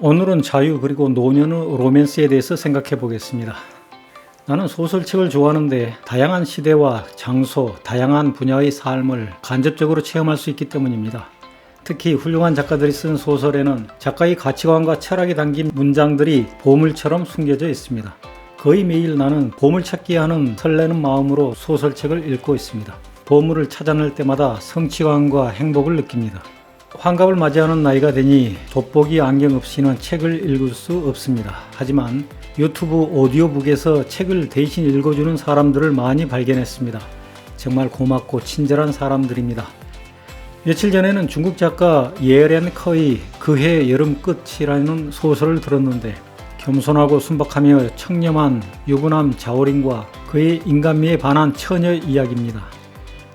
오늘은 자유 그리고 노년의 로맨스에 대해서 생각해 보겠습니다. 나는 소설책을 좋아하는데 다양한 시대와 장소, 다양한 분야의 삶을 간접적으로 체험할 수 있기 때문입니다. 특히 훌륭한 작가들이 쓴 소설에는 작가의 가치관과 철학이 담긴 문장들이 보물처럼 숨겨져 있습니다. 거의 매일 나는 보물찾기 하는 설레는 마음으로 소설책을 읽고 있습니다. 보물을 찾아낼 때마다 성취감과 행복을 느낍니다. 환갑을 맞이하는 나이가 되니 돋보기 안경 없이는 책을 읽을 수 없습니다. 하지만 유튜브 오디오북에서 책을 대신 읽어주는 사람들을 많이 발견했습니다. 정말 고맙고 친절한 사람들입니다. 며칠 전에는 중국 작가 예렌 커의 그해 여름 끝이라는 소설을 들었는데 겸손하고 순박하며 청렴한 유부남 자오린과 그의 인간미에 반한 처녀 이야기입니다.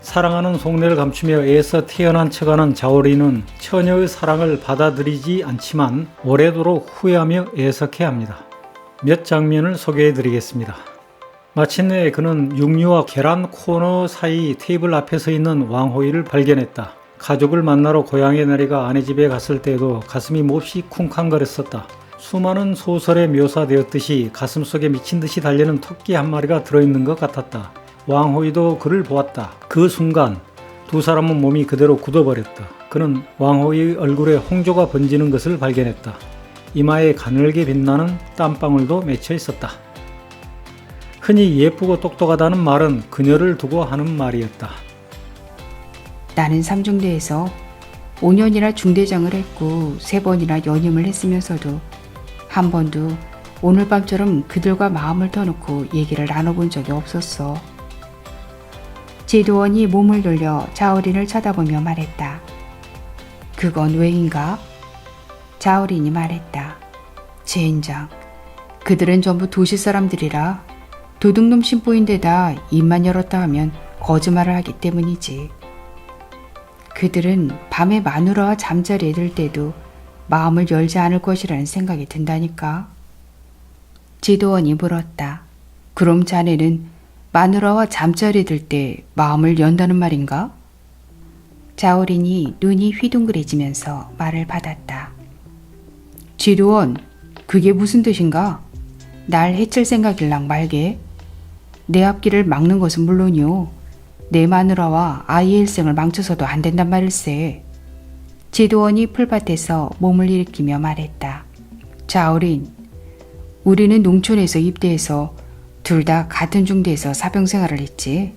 사랑하는 속내를 감추며 애써 태어난 척하는 자오린은 처녀의 사랑을 받아들이지 않지만 오래도록 후회하며 애석해합니다. 몇 장면을 소개해 드리겠습니다. 마침내 그는 육류와 계란 코너 사이 테이블 앞에 서 있는 왕호이를 발견했다. 가족을 만나러 고향에 내려가 아내 집에 갔을 때에도 가슴이 몹시 쿵쾅거렸었다. 수많은 소설에 묘사되었듯이 가슴속에 미친듯이 달리는 토끼 한 마리가 들어있는 것 같았다. 왕호이도 그를 보았다. 그 순간 두 사람은 몸이 그대로 굳어버렸다. 그는 왕호이의 얼굴에 홍조가 번지는 것을 발견했다. 이마에 가늘게 빛나는 땀방울도 맺혀 있었다. 흔히 예쁘고 똑똑하다는 말은 그녀를 두고 하는 말이었다. 나는 삼중대에서 5년이나 중대장을 했고 3번이나 연임을 했으면서도 한 번도 오늘 밤처럼 그들과 마음을 터놓고 얘기를 나눠본 적이 없었어. 지도원이 몸을 돌려 자오린을 쳐다보며 말했다. 그건 왜인가? 자오린이 말했다. 젠장, 그들은 전부 도시 사람들이라 도둑놈 신부인데다 입만 열었다 하면 거짓말을 하기 때문이지. 그들은 밤에 마누라와 잠자리에 들 때도 마음을 열지 않을 것이라는 생각이 든다니까. 지도원이 물었다. 그럼 자네는 마누라와 잠자리에 들 때 마음을 연다는 말인가? 자오린이 눈이 휘둥그레지면서 말을 받았다. 지도원, 그게 무슨 뜻인가? 날 해칠 생각일랑 말게. 내 앞길을 막는 것은 물론이요. 내 마누라와 아이의 일생을 망쳐서도 안 된단 말일세. 지도원이 풀밭에서 몸을 일으키며 말했다. 자오린, 우리는 농촌에서 입대해서 둘 다 같은 중대에서 사병생활을 했지.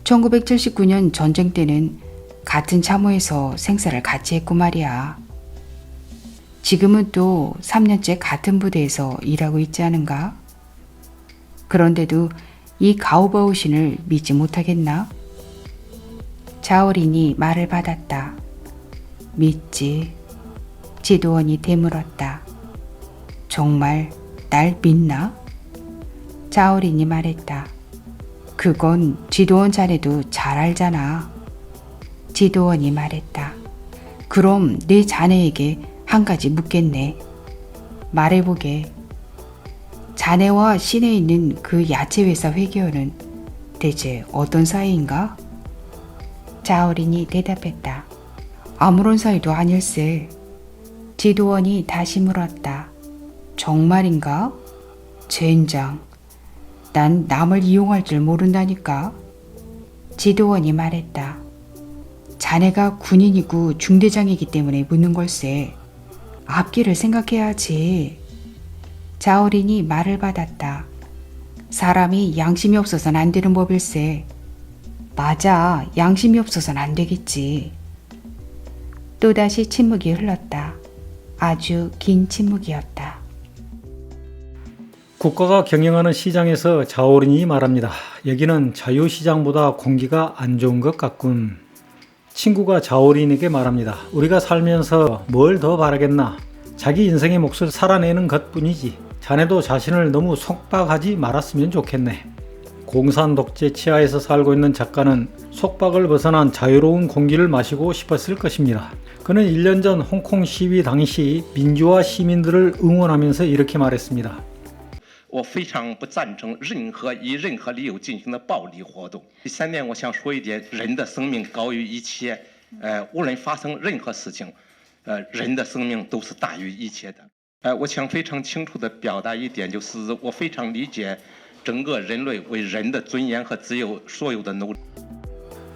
1979년 전쟁 때는 같은 참호에서 생사를 같이 했고 말이야. 지금은 또 3년째 같은 부대에서 일하고 있지 않은가? 그런데도 이 가오바오신을 믿지 못하겠나? 자오린이 말을 받았다. 믿지. 지도원이 되물었다. 정말 날 믿나? 자오린이 말했다. 그건 지도원 자네도 잘 알잖아. 지도원이 말했다. 그럼 내 자네에게 한 가지 묻겠네. 말해보게. 자네와 시내에 있는 그 야채회사 회계원은 대체 어떤 사이인가? 자오린이 대답했다. 아무런 사이도 아닐세. 지도원이 다시 물었다. 정말인가? 젠장. 난 남을 이용할 줄 모른다니까. 지도원이 말했다. 자네가 군인이고 중대장이기 때문에 묻는 걸세. 앞길을 생각해야지. 자오린이 말을 받았다. 사람이 양심이 없어서는 안 되는 법일세. 맞아, 양심이 없어서는 안 되겠지. 또다시 침묵이 흘렀다. 아주 긴 침묵이었다. 국가가 경영하는 시장에서 자오린이 말합니다. 여기는 자유시장보다 공기가 안 좋은 것 같군. 친구가 자오린에게 말합니다. 우리가 살면서 뭘 더 바라겠나? 자기 인생의 몫을 살아내는 것뿐이지. 자네도 자신을 너무 속박하지 말았으면 좋겠네. 공산 독재 치하에서 살고 있는 작가는 속박을 벗어난 자유로운 공기를 마시고 싶었을 것입니다. 그는 1년 전 홍콩 시위 당시 민주화 시민들을 응원하면서 이렇게 말했습니다. 我非常不赞成任何以任何理由进行的暴力活动。第3点，我想说一点，人的生命高于一切，无论发生任何事情，人的生命都是大于一切的。我想非常清楚地表达一点，就是我非常理解整个人类为人的尊严和自由所有的努力。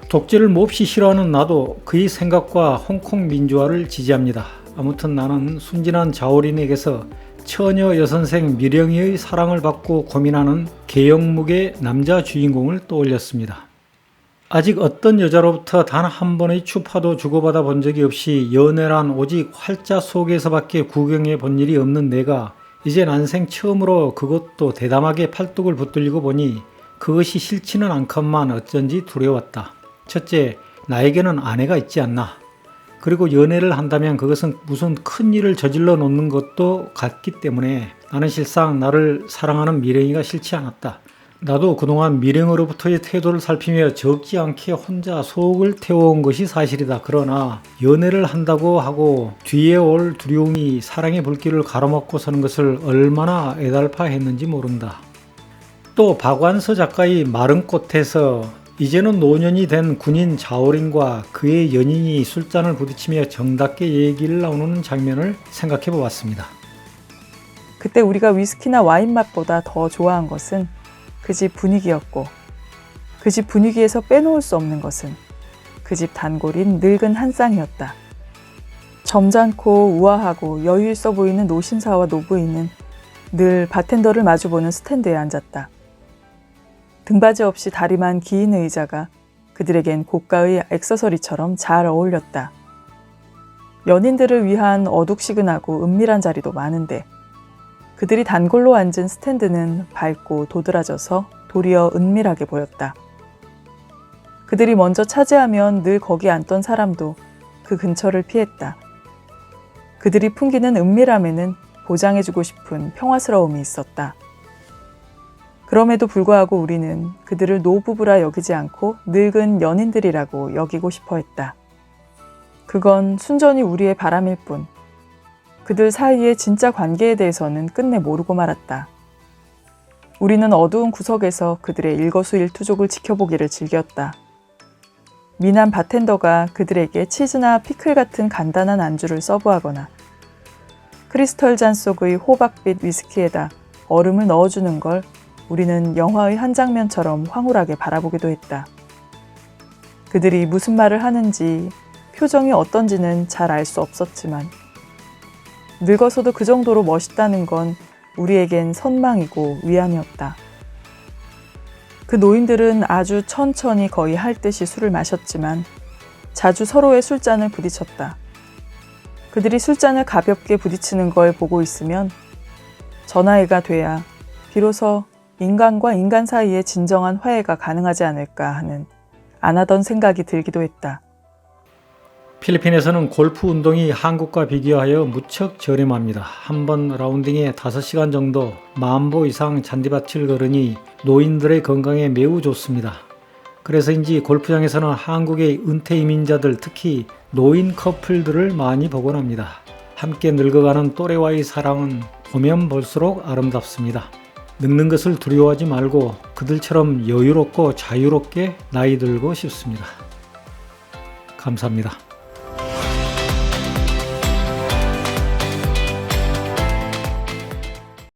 독재를 몹시 싫어하는 나도 그의 생각과 홍콩 민주화를 지지합니다. 아무튼 나는 순진한 자오린에게서 처녀 여선생 미령이의 사랑을 받고 고민하는 개영묵의 남자 주인공을 떠올렸습니다. 아직 어떤 여자로부터 단 한 번의 추파도 주고받아 본 적이 없이 연애란 오직 활자 속에서밖에 구경해 본 일이 없는 내가 이제 난생 처음으로 그것도 대담하게 팔뚝을 붙들리고 보니 그것이 싫지는 않건만 어쩐지 두려웠다. 첫째, 나에게는 아내가 있지 않나. 그리고 연애를 한다면 그것은 무슨 큰 일을 저질러 놓는 것도 같기 때문에 나는 실상 나를 사랑하는 미령이가 싫지 않았다. 나도 그동안 미령으로부터의 태도를 살피며 적지 않게 혼자 속을 태워온 것이 사실이다. 그러나 연애를 한다고 하고 뒤에 올 두려움이 사랑의 불길을 가로막고 서는 것을 얼마나 애달파했는지 모른다. 또 박완서 작가의 마른 꽃에서 이제는 노년이 된 군인 자오린과 그의 연인이 술잔을 부딪히며 정답게 얘기를 나누는 장면을 생각해 보았습니다. 그때 우리가 위스키나 와인 맛보다 더 좋아한 것은 그 집 분위기였고, 그 집 분위기에서 빼놓을 수 없는 것은 그 집 단골인 늙은 한 쌍이었다. 점잖고 우아하고 여유 있어 보이는 노신사와 노부인은 늘 바텐더를 마주보는 스탠드에 앉았다. 등받이 없이 다리만 긴 의자가 그들에겐 고가의 액세서리처럼 잘 어울렸다. 연인들을 위한 어둑시근하고 은밀한 자리도 많은데 그들이 단골로 앉은 스탠드는 밝고 도드라져서 도리어 은밀하게 보였다. 그들이 먼저 차지하면 늘 거기 앉던 사람도 그 근처를 피했다. 그들이 풍기는 은밀함에는 보장해주고 싶은 평화스러움이 있었다. 그럼에도 불구하고 우리는 그들을 노부부라 여기지 않고 늙은 연인들이라고 여기고 싶어 했다. 그건 순전히 우리의 바람일 뿐. 그들 사이의 진짜 관계에 대해서는 끝내 모르고 말았다. 우리는 어두운 구석에서 그들의 일거수일투족을 지켜보기를 즐겼다. 미남 바텐더가 그들에게 치즈나 피클 같은 간단한 안주를 서브하거나 크리스털 잔 속의 호박빛 위스키에다 얼음을 넣어주는 걸 우리는 영화의 한 장면처럼 황홀하게 바라보기도 했다. 그들이 무슨 말을 하는지, 표정이 어떤지는 잘 알 수 없었지만 늙어서도 그 정도로 멋있다는 건 우리에겐 선망이고 위안이었다. 그 노인들은 아주 천천히 거의 할 듯이 술을 마셨지만 자주 서로의 술잔을 부딪혔다. 그들이 술잔을 가볍게 부딪히는 걸 보고 있으면 저 나이가 돼야 비로소 인간과 인간 사이에 진정한 화해가 가능하지 않을까 하는 안 하던 생각이 들기도 했다. 필리핀에서는 골프 운동이 한국과 비교하여 무척 저렴합니다. 한 번 라운딩에 5시간 정도 10,000보 이상 잔디밭을 걸으니 노인들의 건강에 매우 좋습니다. 그래서인지 골프장에서는 한국의 은퇴 이민자들, 특히 노인 커플들을 많이 보곤 합니다. 함께 늙어가는 또래와의 사랑은 보면 볼수록 아름답습니다. 늙는 것을 두려워하지 말고 그들처럼 여유롭고 자유롭게 나이 들고 싶습니다. 감사합니다.